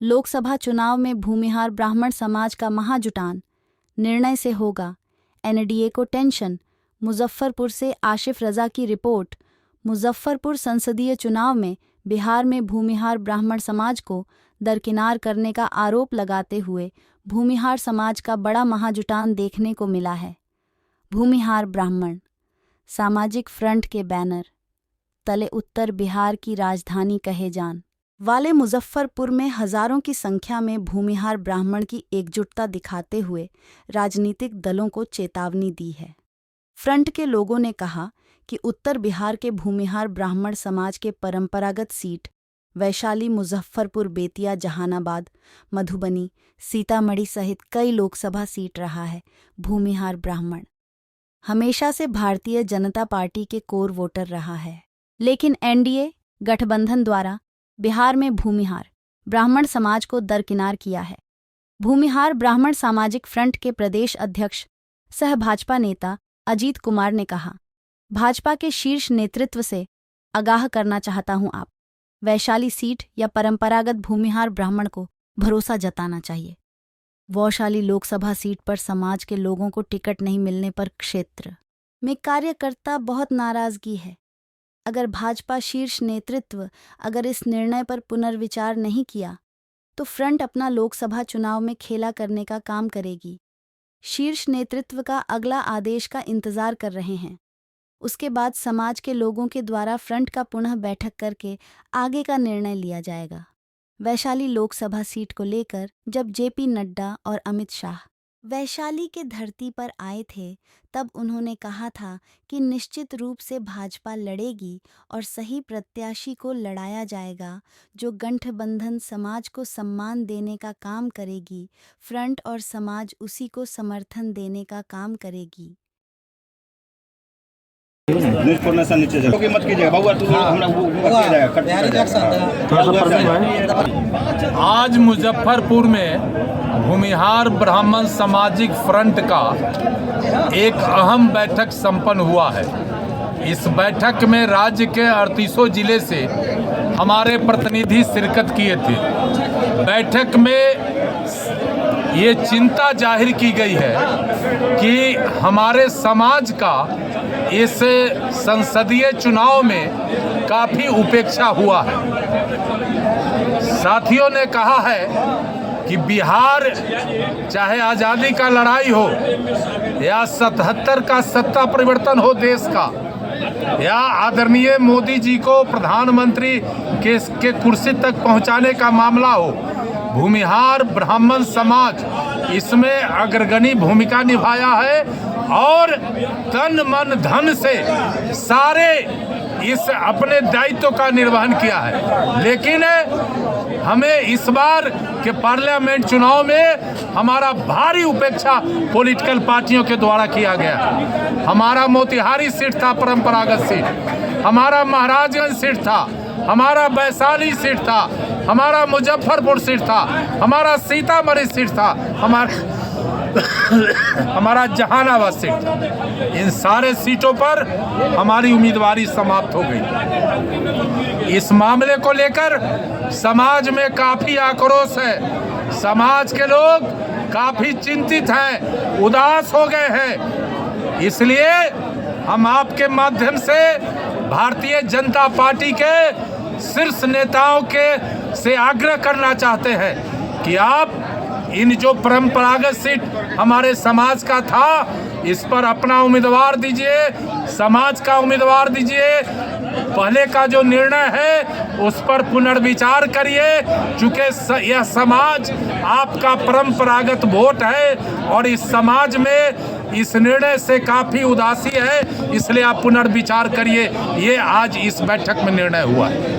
लोकसभा चुनाव में भूमिहार ब्राह्मण समाज का महाजुटान, निर्णय से होगा एनडीए को टेंशन। मुजफ्फरपुर से आशिफ रजा की रिपोर्ट। मुजफ्फरपुर संसदीय चुनाव में बिहार में भूमिहार ब्राह्मण समाज को दरकिनार करने का आरोप लगाते हुए भूमिहार समाज का बड़ा महाजुटान देखने को मिला है। भूमिहार ब्राह्मण सामाजिक फ्रंट के बैनर तले उत्तर बिहार की राजधानी कहे जान वाले मुजफ्फरपुर में हजारों की संख्या में भूमिहार ब्राह्मण की एकजुटता दिखाते हुए राजनीतिक दलों को चेतावनी दी है। फ्रंट के लोगों ने कहा कि उत्तर बिहार के भूमिहार ब्राह्मण समाज के परंपरागत सीट वैशाली, मुजफ्फरपुर, बेतिया, जहानाबाद, मधुबनी, सीतामढ़ी सहित कई लोकसभा सीट रहा है। भूमिहार ब्राह्मण हमेशा से भारतीय जनता पार्टी के कोर वोटर रहा है, लेकिन एनडीए गठबंधन द्वारा बिहार में भूमिहार ब्राह्मण समाज को दरकिनार किया है। भूमिहार ब्राह्मण सामाजिक फ्रंट के प्रदेश अध्यक्ष सह भाजपा नेता अजीत कुमार ने कहा, भाजपा के शीर्ष नेतृत्व से आगाह करना चाहता हूं, आप वैशाली सीट या परंपरागत भूमिहार ब्राह्मण को भरोसा जताना चाहिए। वैशाली लोकसभा सीट पर समाज के लोगों को टिकट नहीं मिलने पर क्षेत्र में कार्यकर्ता बहुत नाराजगी है। अगर भाजपा शीर्ष नेतृत्व अगर इस निर्णय पर पुनर्विचार नहीं किया तो फ्रंट अपना लोकसभा चुनाव में खेला करने का काम करेगी। शीर्ष नेतृत्व का अगला आदेश का इंतजार कर रहे हैं। उसके बाद समाज के लोगों के द्वारा फ्रंट का पुनः बैठक करके आगे का निर्णय लिया जाएगा। वैशाली लोकसभा सीट को लेकर जब जेपी नड्डा और अमित शाह वैशाली के धरती पर आए थे, तब उन्होंने कहा था कि निश्चित रूप से भाजपा लड़ेगी और सही प्रत्याशी को लड़ाया जाएगा, जो गठबंधन समाज को सम्मान देने का काम करेगी। फ्रंट और समाज उसी को समर्थन देने का काम करेगी। आज मुजफ्फरपुर में भूमिहार ब्राह्मण सामाजिक फ्रंट का एक अहम बैठक संपन्न हुआ है। इस बैठक में राज्य के 38 जिले से हमारे प्रतिनिधि शिरकत किए थे। बैठक में ये चिंता जाहिर की गई है कि हमारे समाज का इस संसदीय चुनाव में काफ़ी उपेक्षा हुआ है। साथियों ने कहा है कि बिहार चाहे आज़ादी का लड़ाई हो या 77 का सत्ता परिवर्तन हो देश का, या आदरणीय मोदी जी को प्रधानमंत्री के कुर्सी तक पहुंचाने का मामला हो, भूमिहार ब्राह्मण समाज इसमें अग्रगणी भूमिका निभाया है और तन मन धन से सारे इस अपने दायित्व का निर्वहन किया है। लेकिन हमें इस बार के पार्लियामेंट चुनाव में हमारा भारी उपेक्षा पॉलिटिकल पार्टियों के द्वारा किया गया। हमारा मोतिहारी सीट था परंपरागत सीट, हमारा महाराजगंज सीट था, हमारा वैशाली सीट था, हमारा मुजफ्फरपुर सीट था, हमारा सीतामढ़ी सीट था, हमारा जहानाबाद सीट था। इन सारे सीटों पर हमारी उम्मीदवारी समाप्त हो गई। इस मामले को लेकर समाज में काफ़ी आक्रोश है। समाज के लोग काफ़ी चिंतित हैं, उदास हो गए हैं। इसलिए हम आपके माध्यम से भारतीय जनता पार्टी के शीर्ष नेताओं से आग्रह करना चाहते हैं कि आप इन जो परंपरागत सीट हमारे समाज का था, इस पर अपना उम्मीदवार दीजिए, समाज का उम्मीदवार दीजिए। पहले का जो निर्णय है उस पर पुनर्विचार करिए, चूँकि यह समाज आपका परंपरागत वोट है और इस समाज में इस निर्णय से काफ़ी उदासी है, इसलिए आप पुनर्विचार करिए। ये आज इस बैठक में निर्णय हुआ है।